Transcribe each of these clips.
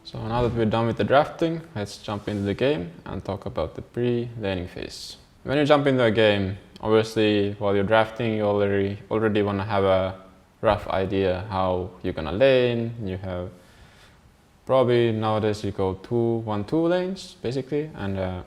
So now that we're done with the drafting, let's jump into the game and talk about the pre-laning phase. When you jump into a game, obviously while you're drafting, you already want to have a rough idea how you're gonna lane. You have probably nowadays you go 2-1-2 lanes basically, and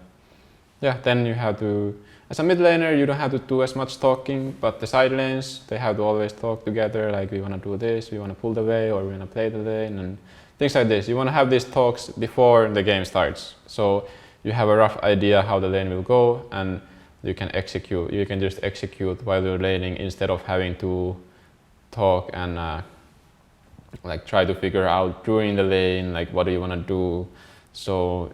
yeah, then you have to, as a mid laner, you don't have to do as much talking, but the side lanes, they have to always talk together, like we want to do this, we want to pull the way, or we want to play the lane, and things like this. You want to have these talks before the game starts, so you have a rough idea how the lane will go, and you can execute. You can just execute while you're laning instead of having to talk and like try to figure out during the lane, like what do you want to do. So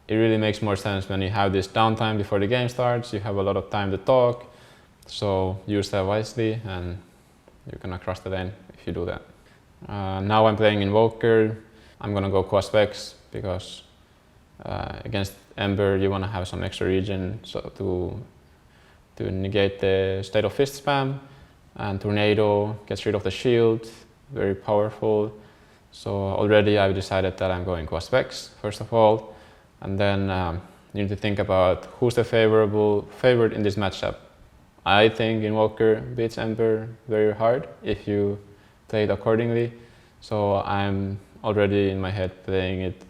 it really makes more sense when you have this downtime before the game starts. You have a lot of time to talk, so use that wisely and you're gonna crush the lane if you do that. Now I'm playing Invoker. I'm gonna go Vex because against Ember you wanna have some extra regen so to negate the State of Fist spam, and Tornado gets rid of the shield, very powerful. So already I've decided that I'm going Vex first of all. And then you need to think about who's the favorite in this matchup. I think Invoker beats Ember very hard if you play it accordingly. So I'm already in my head playing it,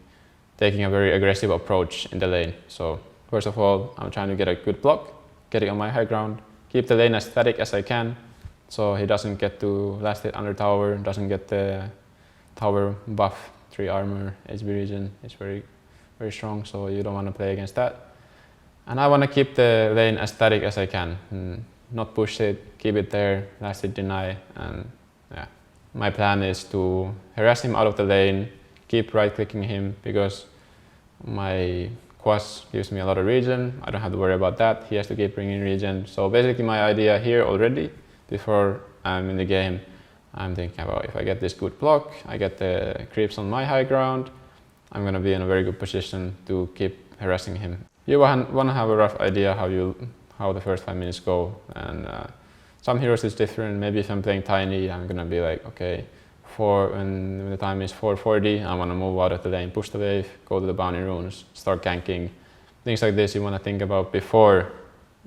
taking a very aggressive approach in the lane. So first of all, I'm trying to get a good block, getting on my high ground, keep the lane as static as I can, so he doesn't get to last hit under tower, doesn't get the tower buff, 3 armor, HB regen. It's very strong, so you don't want to play against that. And I want to keep the lane as static as I can, not push it, keep it there, last hit deny, and yeah. My plan is to harass him out of the lane, keep right clicking him because my Quas gives me a lot of regen. I don't have to worry about that, he has to keep bringing regen. So basically my idea here already, before I'm in the game, I'm thinking about if I get this good block, I get the creeps on my high ground, I'm gonna be in a very good position to keep harassing him. You wanna have a rough idea how the first 5 minutes go, and some heroes is different. Maybe if I'm playing Tiny, I'm gonna be like, okay, when the time is 4:40, I wanna move out of the lane, push the wave, go to the bounty runes, start ganking. Things like this you wanna think about before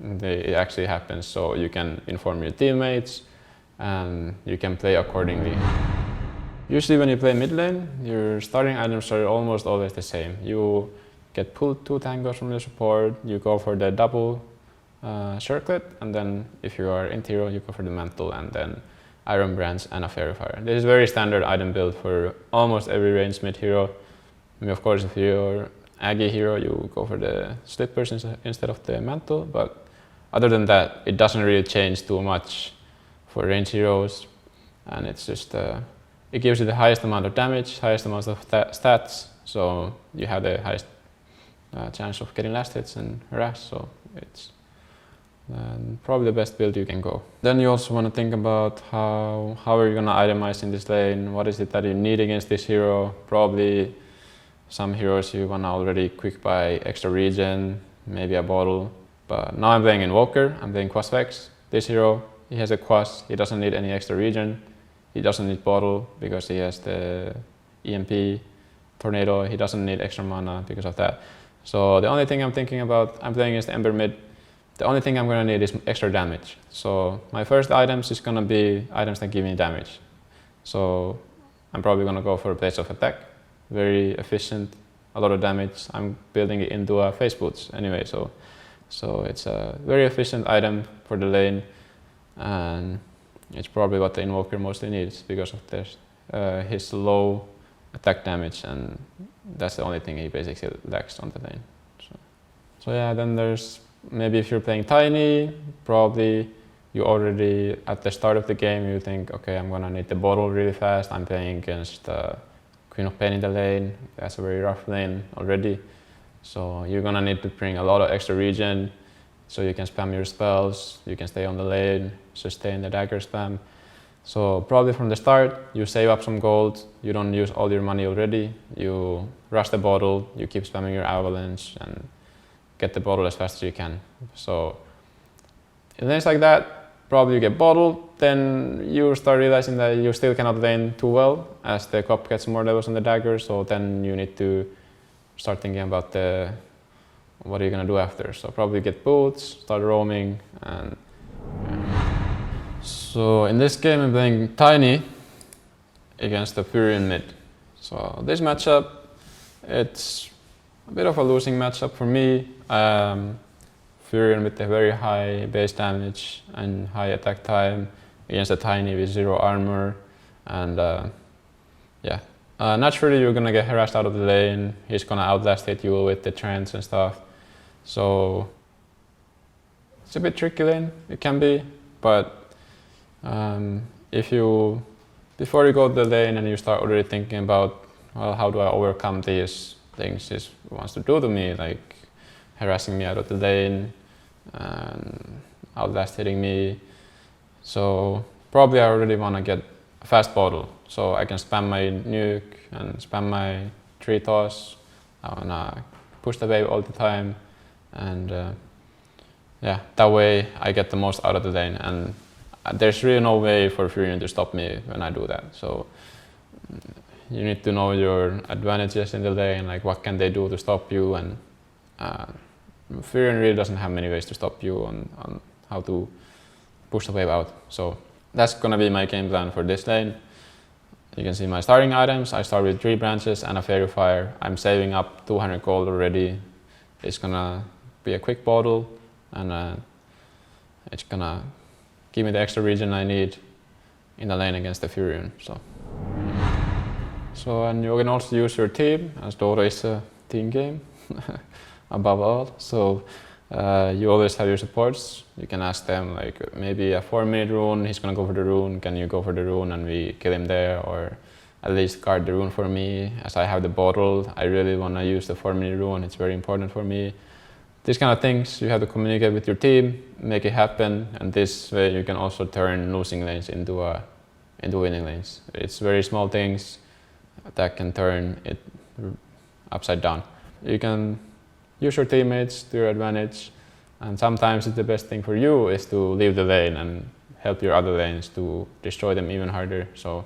it actually happens, so you can inform your teammates and you can play accordingly. Usually when you play mid lane, your starting items are almost always the same. You get pulled 2 tangos from your support, you go for the double circlet, and then if you are in hero, you go for the mantle and then iron brands and a fairy fire. This is very standard item build for almost every ranged mid hero. I mean, of course, if you're Aggie hero, you go for the slippers instead of the mantle, but other than that, it doesn't really change too much for ranged heroes, and it's just it gives you the highest amount of damage, highest amount of stats, so you have the highest chance of getting last hits and harass, so it's probably the best build you can go. Then you also want to think about how are you going to itemize in this lane, what is it that you need against this hero. Probably some heroes you want to already quick buy extra regen, maybe a bottle, but now I'm playing Invoker, I'm playing Vex. This hero, he has a Quas, he doesn't need any extra regen. He doesn't need bottle because he has the EMP, Tornado, he doesn't need extra mana because of that. So the only thing I'm thinking about, I'm playing against Ember mid, the only thing I'm gonna need is extra damage. So my first items is gonna be items that give me damage. So I'm probably gonna go for a Blades of Attack, very efficient, a lot of damage. I'm building it into a face boots anyway, so it's a very efficient item for the lane, and it's probably what the Invoker mostly needs because of his low attack damage, and that's the only thing he basically lacks on the lane. So yeah, then there's maybe if you're playing Tiny, probably you already at the start of the game you think, okay, I'm gonna need the bottle really fast. I'm playing against Queen of Pain in the lane. That's a very rough lane already. So you're gonna need to bring a lot of extra regen so you can spam your spells, you can stay on the lane, sustain the dagger spam. So probably from the start, you save up some gold, you don't use all your money already, you rush the bottle, you keep spamming your avalanche and get the bottle as fast as you can. So in lanes like that, probably you get bottled, then you start realizing that you still cannot lane too well as the cop gets more levels on the dagger, so then you need to start thinking about what are you gonna do after. So probably get boots, start roaming, and so in this game I'm playing Tiny against the Furion mid. So this matchup, it's a bit of a losing matchup for me. Furion with a very high base damage and high attack time against a Tiny with 0 armor, and naturally you're gonna get harassed out of the lane. He's gonna outlast hit you with the trance and stuff. So it's a bit tricky lane, it can be, but before you go to the lane and you start already thinking about, well, how do I overcome these things he wants to do to me, like harassing me out of the lane and outlast hitting me. So probably I already want to get a fast bottle so I can spam my nuke and spam my tree toss. I want to push the wave all the time, and that way I get the most out of the lane, and there's really no way for Furion to stop me when I do that. So you need to know your advantages in the lane, like what can they do to stop you, and Furion really doesn't have many ways to stop you on how to push the wave out. So that's gonna be my game plan for this lane. You can see my starting items. I start with 3 branches and a fairy fire. I'm saving up 200 gold already. It's gonna be a quick bottle, and it's gonna give me the extra regen I need in the lane against the Furion. So and you can also use your team, as Dota is a team game above all. So you always have your supports. You can ask them, like, maybe a 4-minute rune, he's gonna go for the rune, can you go for the rune and we kill him there, or at least guard the rune for me, as I have the bottle. I really want to use the 4-minute rune, it's very important for me. These kind of things you have to communicate with your team, make it happen, and this way you can also turn losing lanes into winning lanes. It's very small things that can turn it upside down. You can use your teammates to your advantage, and sometimes the best thing for you is to leave the lane and help your other lanes to destroy them even harder. So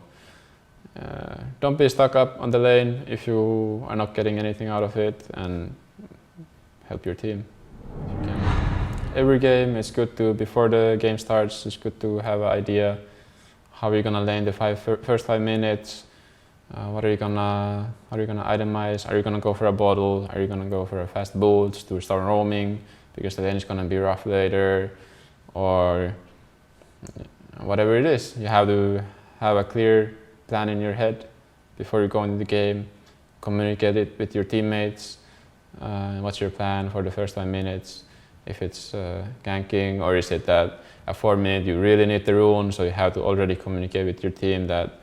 don't be stuck up on the lane if you are not getting anything out of it, and help your team if you can. Every game it's good to, before the game starts, it's good to have an idea how you're gonna lane the first 5 minutes. What are you gonna itemize? Are you gonna go for a bottle? Are you gonna go for a fast boots to start roaming because the lane is gonna be rough later? Or whatever it is, you have to have a clear plan in your head before you go into the game. Communicate it with your teammates. What's your plan for the first 5 minutes? If it's ganking, or is it that at 4 minutes you really need the rune, so you have to already communicate with your team that,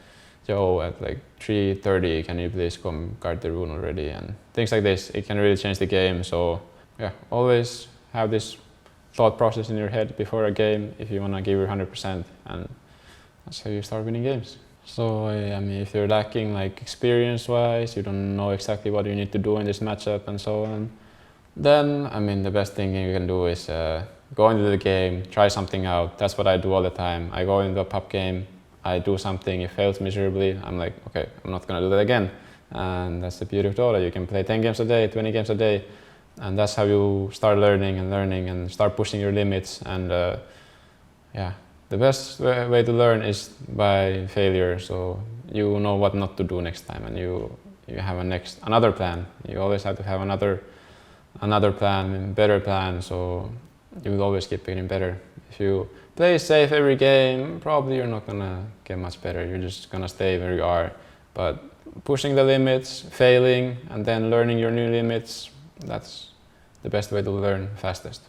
yo, at like 3:30 can you please come guard the rune already, and things like this. It can really change the game. So yeah, always have this thought process in your head before a game if you want to give your 100%, and that's how you start winning games. So I mean, if you're lacking like experience-wise, you don't know exactly what you need to do in this matchup and so on, then I mean the best thing you can do is go into the game, try something out. That's what I do all the time. I go into a pub game, I do something, it fails miserably. I'm like, okay, I'm not gonna do that again. And that's the beauty of Dota. You can play 10 games a day, 20 games a day, and that's how you start learning and start pushing your limits. And the best way to learn is by failure. So you know what not to do next time, and you have another plan. You always have to have another plan, better plan. So you will always keep getting better. If you play safe every game, probably you're not gonna get much better. You're just gonna stay where you are. But pushing the limits, failing, and then learning your new limits, that's the best way to learn fastest.